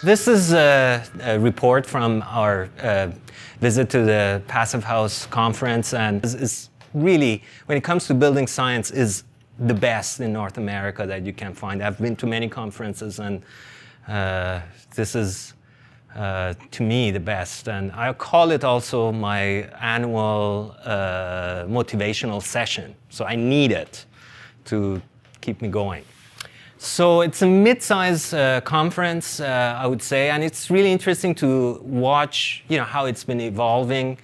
This is a report from our visit to the Passive House conference, and this is really, when it comes to building science, is the best in North America that you can find. I've been to many conferences, and this is, to me, the best. And I call it also my annual motivational session. So I need it to keep me going. So it's a mid-size conference, I would say, and it's really interesting to watch, how it's been evolving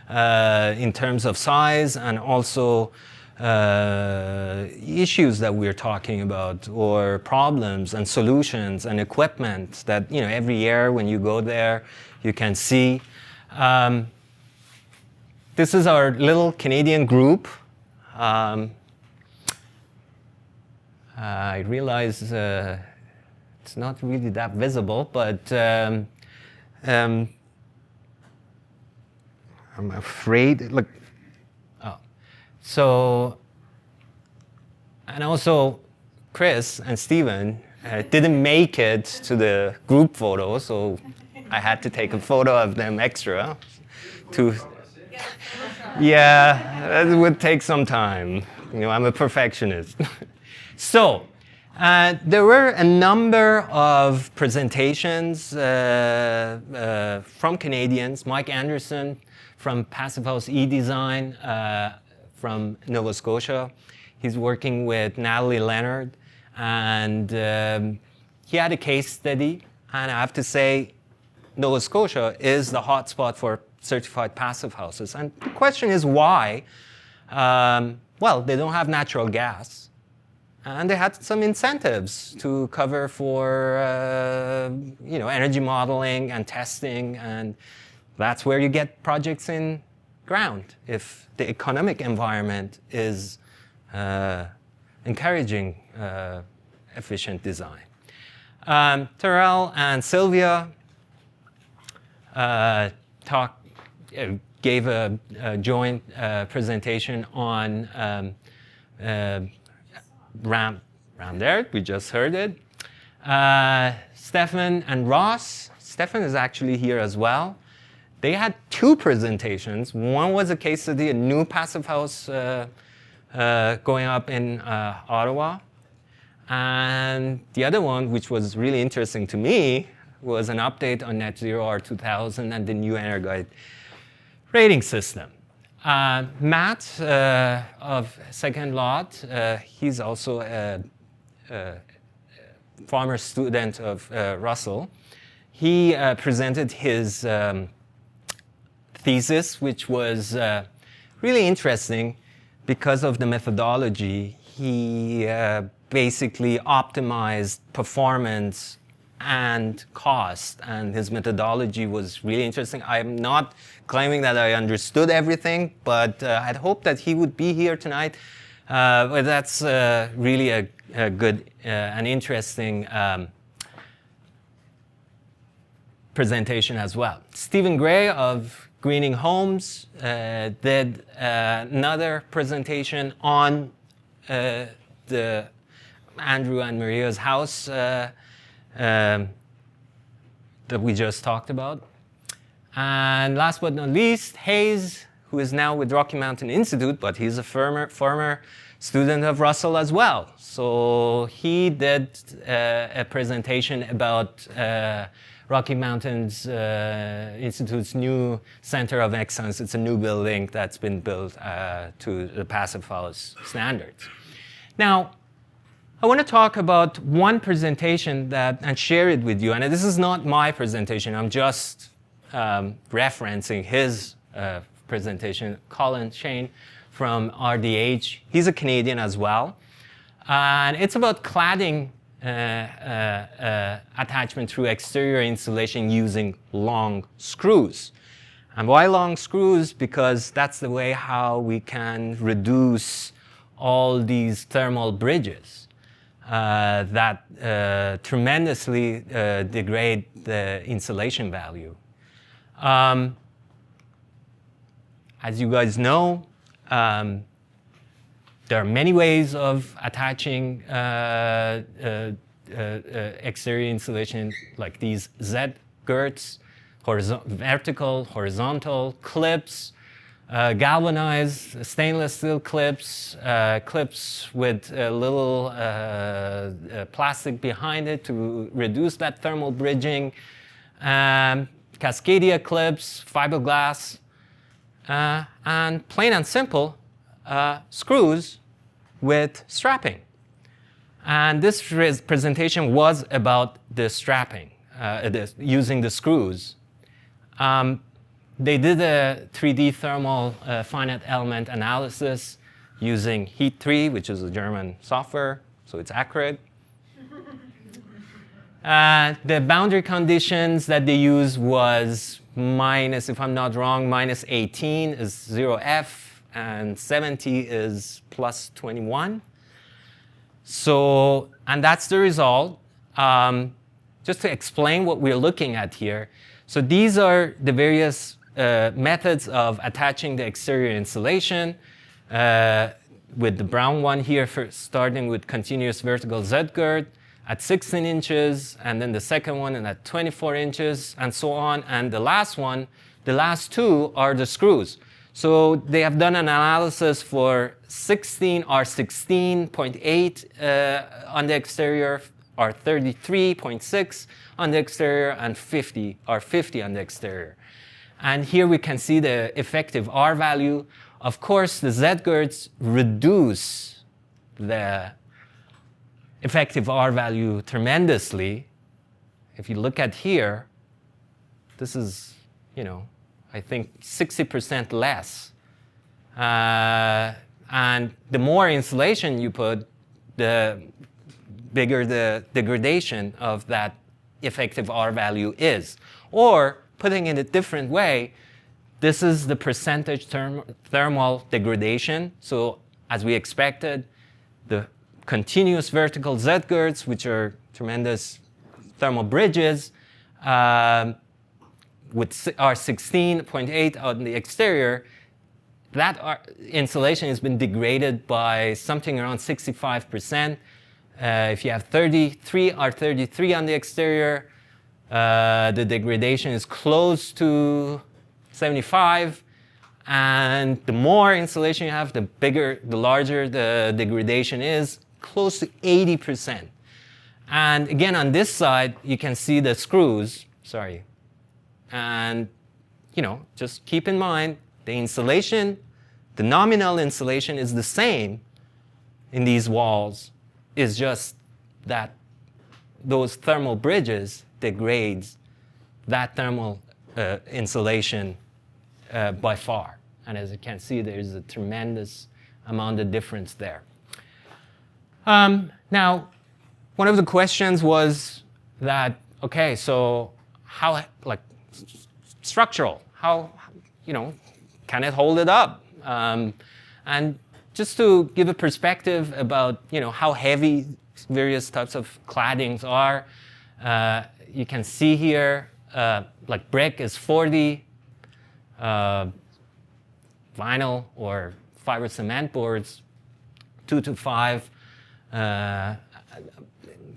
in terms of size and also issues that we're talking about, or problems and solutions and equipment that every year when you go there you can see. This is our little Canadian group. I realize it's not really that visible, but I'm afraid. Look, so, and also Chris and Stephen didn't make it to the group photo, so I had to take a photo of them extra. Yeah, that would take some time. I'm a perfectionist. So, there were a number of presentations from Canadians. Mike Anderson from Passive House eDesign from Nova Scotia. He's working with Natalie Leonard, and he had a case study. And I have to say, Nova Scotia is the hotspot for certified passive houses. And the question is why? Well, they don't have natural gas. And they had some incentives to cover for energy modeling and testing, and that's where you get projects in ground if the economic environment is encouraging efficient design. Terrell and Sylvia gave a joint presentation on Ram there, we just heard it. Stefan and Ross. Stefan is actually here as well. They had two presentations. One was a case study, a new passive house going up in Ottawa. And the other one, which was really interesting to me, was an update on Net Zero R2000 and the new Energuide rating system. Matt of Second Lot, he's also a former student of Russell. He presented his thesis, which was really interesting because of the methodology. He basically optimized performance and cost, and his methodology was really interesting. I'm not claiming that I understood everything, but I'd hoped that he would be here tonight. But that's really a good and interesting presentation as well. Stephen Gray of Greening Homes did another presentation on the Andrew and Maria's house that we just talked about. And last but not least, Hayes, who is now with Rocky Mountain Institute, but he's a former student of Russell as well. So he did a presentation about Rocky Mountain's Institute's new Center of Excellence. It's a new building that's been built to the Passive House standards. Now, I want to talk about one presentation and share it with you. And this is not my presentation. I'm just referencing his presentation, Colin Shane from RDH. He's a Canadian as well. And it's about cladding attachment through exterior insulation using long screws. And why long screws? Because that's the way how we can reduce all these thermal bridges that tremendously degrade the insulation value. As you guys know, there are many ways of attaching exterior insulation, like these Z girts, vertical, horizontal clips, galvanized stainless steel clips, clips with a little plastic behind it to reduce that thermal bridging, Cascadia clips, fiberglass, and plain and simple screws with strapping. And this presentation was about the strapping, using the screws. They did a 3D thermal finite element analysis using Heat 3, which is a German software, so it's accurate. The boundary conditions that they used was minus, if I'm not wrong, minus 18 is 0F, and 70 is plus 21. So, and that's the result. Just to explain what we're looking at here. So these are the various methods of attaching the exterior insulation, with the brown one here, starting with continuous vertical Z-gird at 16 inches, and then the second one at 24 inches, and so on. And the last one, the last two are the screws. So they have done an analysis for 16 R16.8 on the exterior, R33.6 on the exterior, and 50 R50 on the exterior. And here we can see the effective R value. Of course, the Z-girds reduce the effective R value tremendously. If you look at here, this is, I think 60% less. And the more insulation you put, the bigger the degradation of that effective R value is. Or, putting it a different way, this is the percentage thermal degradation. So, as we expected, the continuous vertical Z-girds, which are tremendous thermal bridges, with R16.8 on the exterior, that insulation has been degraded by something around 65%. If you have 33 R33 on the exterior, the degradation is close to 75. And the more insulation you have, the larger the degradation is, close to 80%. And again, on this side, you can see the screws. Sorry. And, just keep in mind, the insulation, the nominal insulation is the same in these walls. It's just that those thermal bridges degrades that thermal insulation by far. And as you can see, there's a tremendous amount of difference there. Now, one of the questions was that, okay, so how, structural, how, can it hold it up? And just to give a perspective about, how heavy various types of claddings are, you can see here, brick is 40, vinyl or fiber cement boards, 2 to 5.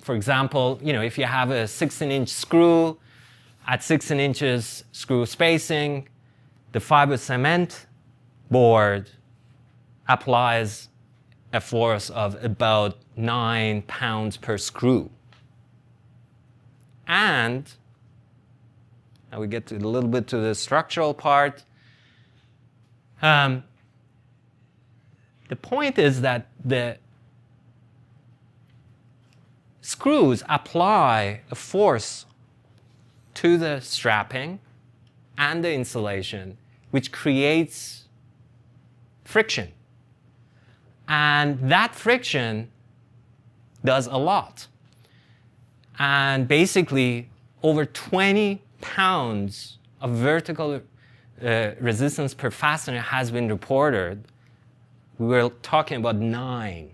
For example, if you have a 16-inch screw at 16 inches screw spacing, the fiber cement board applies a force of about 9 pounds per screw. And now we get to a little bit to the structural part. The point is that the screws apply a force to the strapping and the insulation, which creates friction. And that friction does a lot. And basically, over 20 pounds of vertical resistance per fastener has been reported. We were talking about 9.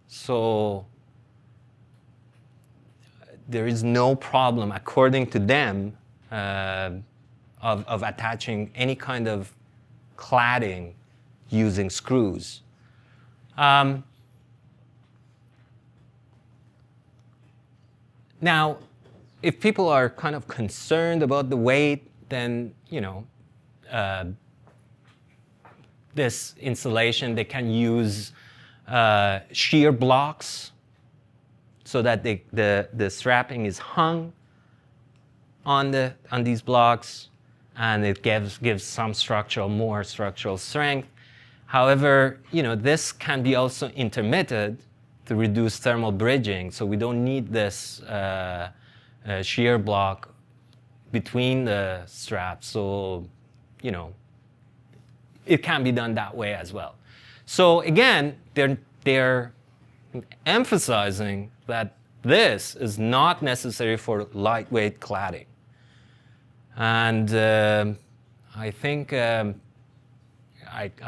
So there is no problem, according to them, of attaching any kind of cladding using screws. Now, if people are kind of concerned about the weight, then this insulation, they can use shear blocks so that the strapping is hung on these blocks, and it gives more structural strength. However, this can be also intermitted to reduce thermal bridging, so we don't need this shear block between the straps. So, it can be done that way as well. So again, they're emphasizing that this is not necessary for lightweight cladding. And I think I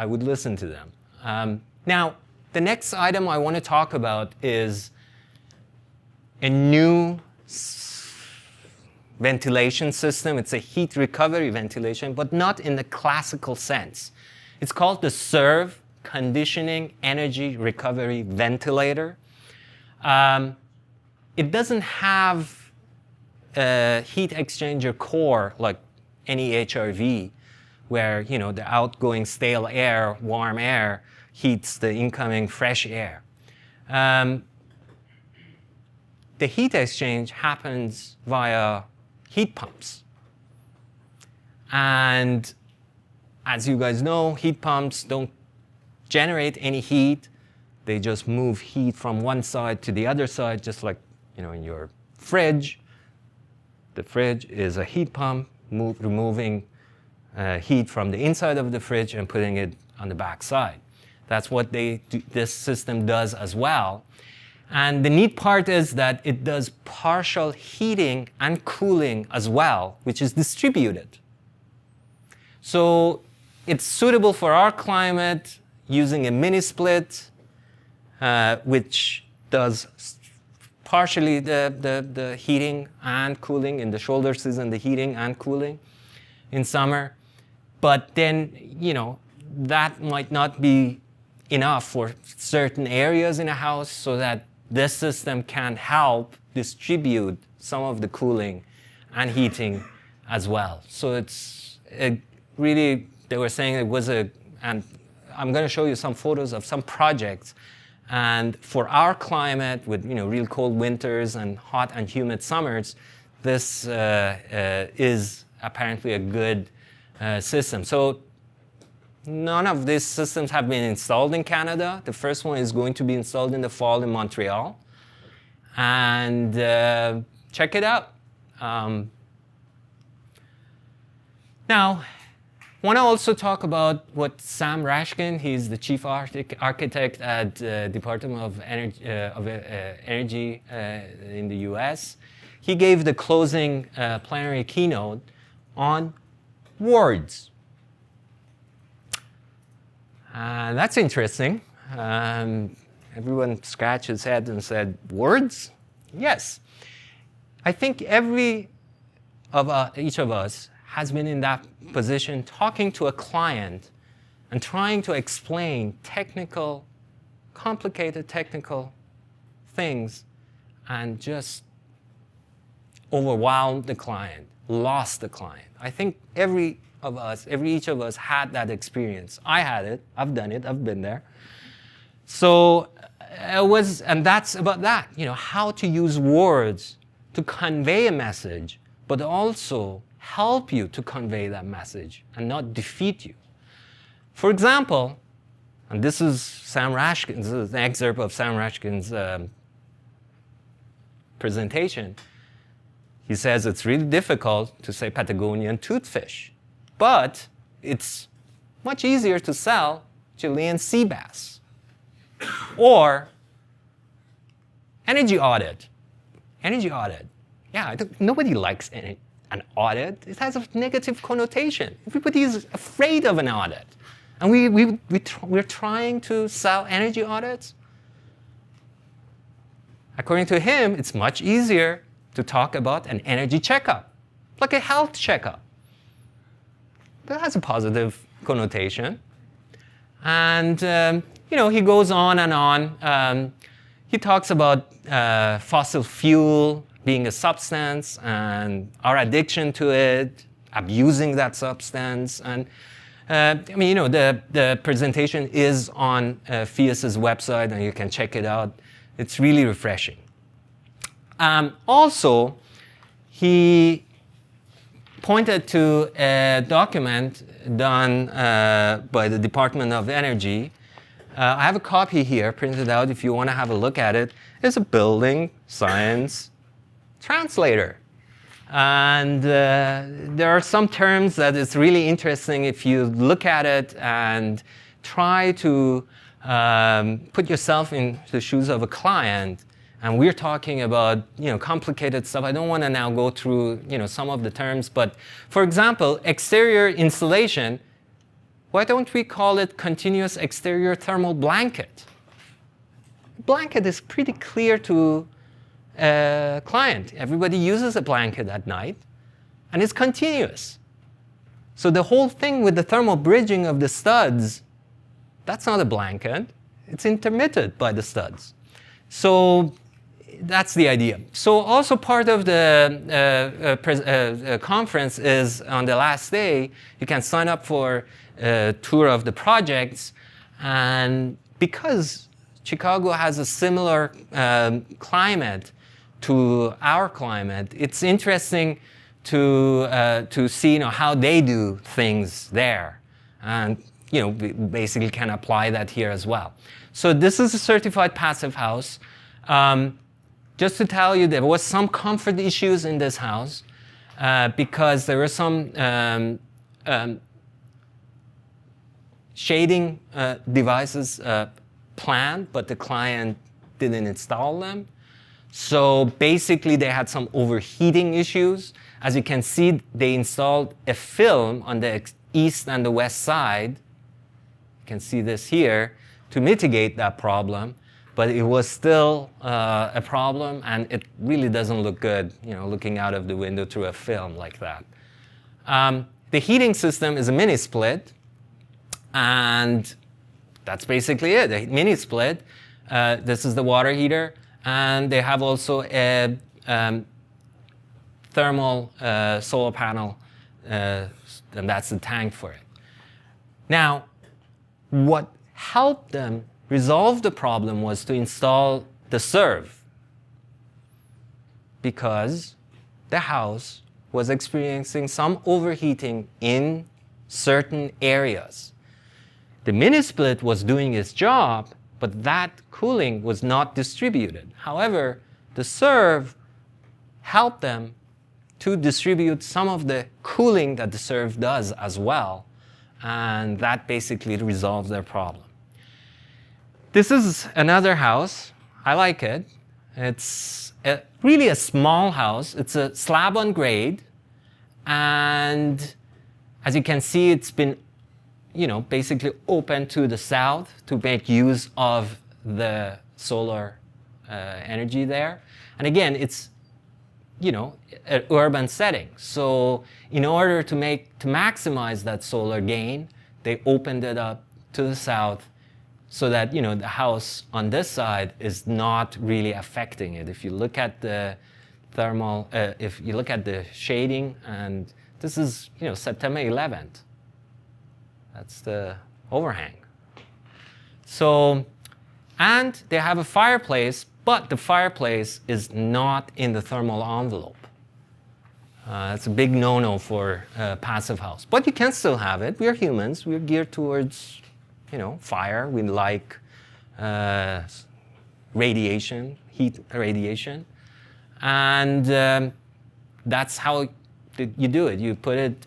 would listen to them. Now, the next item I want to talk about is a new ventilation system. It's a heat recovery ventilation, but not in the classical sense. It's called the SERV, Conditioning Energy Recovery Ventilator. It doesn't have a heat exchanger core like any HRV, where the outgoing stale air, warm air, heats the incoming fresh air. The heat exchange happens via heat pumps. And as you guys know, heat pumps don't generate any heat. They just move heat from one side to the other side, just like in your fridge. The fridge is a heat pump removing heat from the inside of the fridge and putting it on the back side. That's what this system does as well. And the neat part is that it does partial heating and cooling as well, which is distributed. So it's suitable for our climate using a mini split, which does partially the heating and cooling in the shoulder season, the heating and cooling in summer. But then, that might not be enough for certain areas in a house, so that this system can help distribute some of the cooling and heating as well. So it's really, they were saying it was and I'm going to show you some photos of some projects. And for our climate, with real cold winters and hot and humid summers, this is apparently a good system. So none of these systems have been installed in Canada. The first one is going to be installed in the fall in Montreal. And check it out. Now, I want to also talk about what Sam Rashkin, he's the chief architect at Department of Energy in the US. He gave the closing plenary keynote on words. That's interesting. Everyone scratched his head and said, words? Yes. I think each of us has been in that position, talking to a client and trying to explain complicated technical things, and just overwhelmed the client, lost the client. I think each of us had that experience. I had it, I've done it, I've been there. So and that's about that, how to use words to convey a message, but also help you to convey that message and not defeat you. For example, and this is an excerpt of Sam Rashkin's presentation. He says it's really difficult to say Patagonian toothfish, but it's much easier to sell Chilean sea bass. Or energy audit. Energy audit. Yeah, nobody likes an audit. It has a negative connotation. Everybody is afraid of an audit. And we're trying to sell energy audits. According to him, it's much easier to talk about an energy checkup, like a health checkup. That has a positive connotation. And he goes on and on. He talks about fossil fuel being a substance and our addiction to it, abusing that substance. And I mean, you know, the presentation is on Fias's website, and you can check it out. It's really refreshing. Also, he pointed to a document done by the Department of Energy. I have a copy here printed out if you want to have a look at it. It's a building science translator. And there are some terms that it's really interesting if you look at it and try to put yourself in the shoes of a client. And we're talking about, you know, complicated stuff. I don't want to now go through, you know, some of the terms. But for example, exterior insulation, why don't we call it continuous exterior thermal blanket? Blanket is pretty clear to a client. Everybody uses a blanket at night, and it's continuous. So the whole thing with the thermal bridging of the studs, that's not a blanket. It's intermitted by the studs. So that's the idea. So also part of the conference is on the last day, you can sign up for a tour of the projects. And because Chicago has a similar climate to our climate, it's interesting to see, you know, how they do things there. And you know, we basically can apply that here as well. So this is a certified passive house. Just to tell you, there was some comfort issues in this house because there were some shading devices planned, but the client didn't install them. So basically, they had some overheating issues. As you can see, they installed a film on the east and the west side. You can see this here to mitigate that problem. But it was still a problem, and it really doesn't look good, you know, looking out of the window through a film like that. The heating system is a mini split, and that's basically it. A mini split. This is the water heater, and they have also a thermal solar panel, and that's the tank for it. Now, what helped them resolve the problem was to install the serve, because the house was experiencing some overheating in certain areas. The mini split was doing its job, but that cooling was not distributed. However, the serve helped them to distribute some of the cooling that the serve does as well, and that basically resolves their problem. This is another house. I like it. It's really a small house. It's a slab on grade. And as you can see, it's been, you know, basically open to the south to make use of the solar energy there. And again, it's, you know, an urban setting. So in order to maximize that solar gain, they opened it up to the south, so that, you know, the house on this side is not really affecting it. If you look at the thermal, if you look at the shading, and this is, you know, September 11th. That's the overhang. So, and they have a fireplace, but the fireplace is not in the thermal envelope. It's a big no-no for a passive house. But you can still have it. We're humans. We're geared towards, you know, fire. We like radiation, heat radiation. And that's how you do it. You put it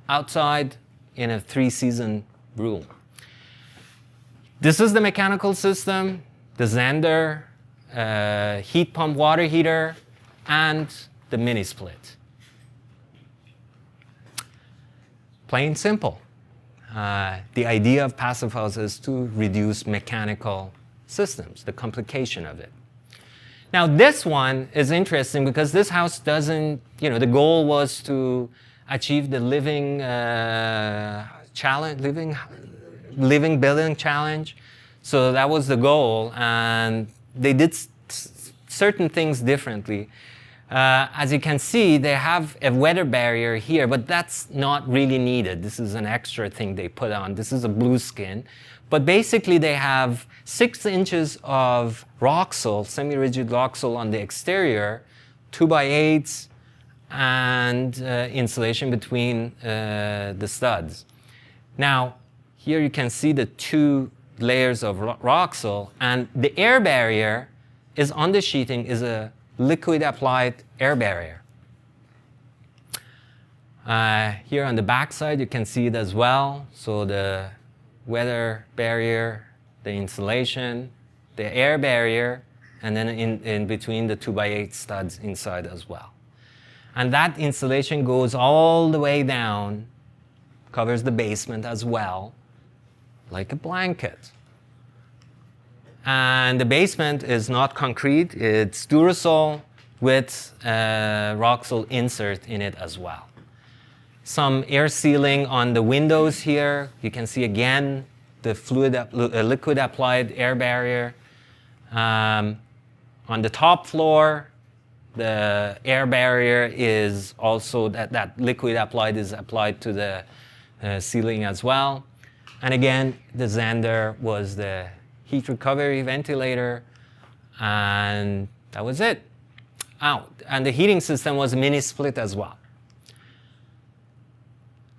outside in a 3-season room. This is the mechanical system, the Xander, heat pump water heater, and the mini split. Plain simple. The idea of passive house is to reduce mechanical systems, the complication of it. Now this one is interesting because this house doesn't, you know, the goal was to achieve the living challenge, living building challenge. So that was the goal, and they did certain things differently. As you can see, they have a weather barrier here, but that's not really needed. This is an extra thing they put on. This is a blue skin. But basically, they have 6 inches of Roxol, semi-rigid Roxol on the exterior, 2x8s, and insulation between the studs. Now, here you can see the 2 layers of Roxol, and the air barrier is on the sheeting is a liquid applied air barrier. Here on the back side, you can see it as well. So the weather barrier, the insulation, the air barrier, and then in between the 2x8 studs inside as well. And that insulation goes all the way down, covers the basement as well, like a blanket. And the basement is not concrete, it's Durasol with Roxol insert in it as well. Some air sealing on the windows here. You can see again the liquid applied air barrier. On the top floor, the air barrier is also, that liquid applied is applied to the ceiling as well. And again, the Zander was the heat recovery ventilator, and that was it. And the heating system was mini split as well.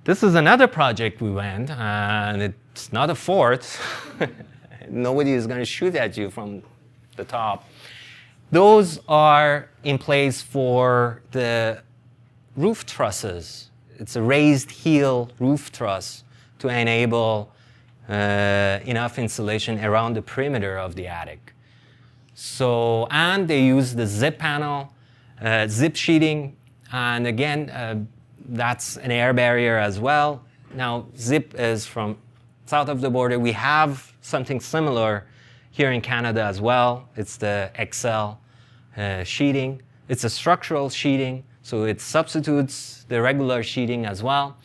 This is another project we went, and it's not a fort. Nobody is going to shoot at you from the top. Those are in place for the roof trusses. It's a raised heel roof truss to enable enough insulation around the perimeter of the attic. So, and they use the zip panel, zip sheeting, and again, that's an air barrier as well. Now, zip is from south of the border. We have something similar here in Canada as well. It's the XL sheeting. It's a structural sheeting, so it substitutes the regular sheeting as well.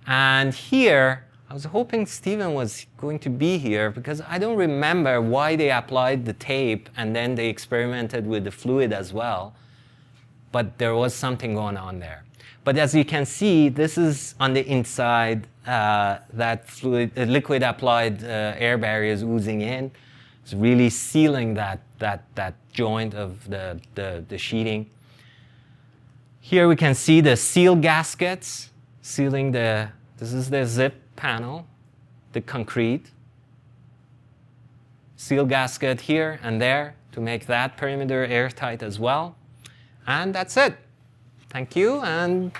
And here, I was hoping Stephen was going to be here because I don't remember why they applied the tape and then they experimented with the fluid as well. But there was something going on there. But as you can see, this is on the inside, that fluid, liquid applied air barrier is oozing in. It's really sealing that joint of the sheeting. Here we can see the seal gaskets sealing this is the zip panel, the concrete. Seal gasket here and there to make that perimeter airtight as well. And that's it. Thank you, and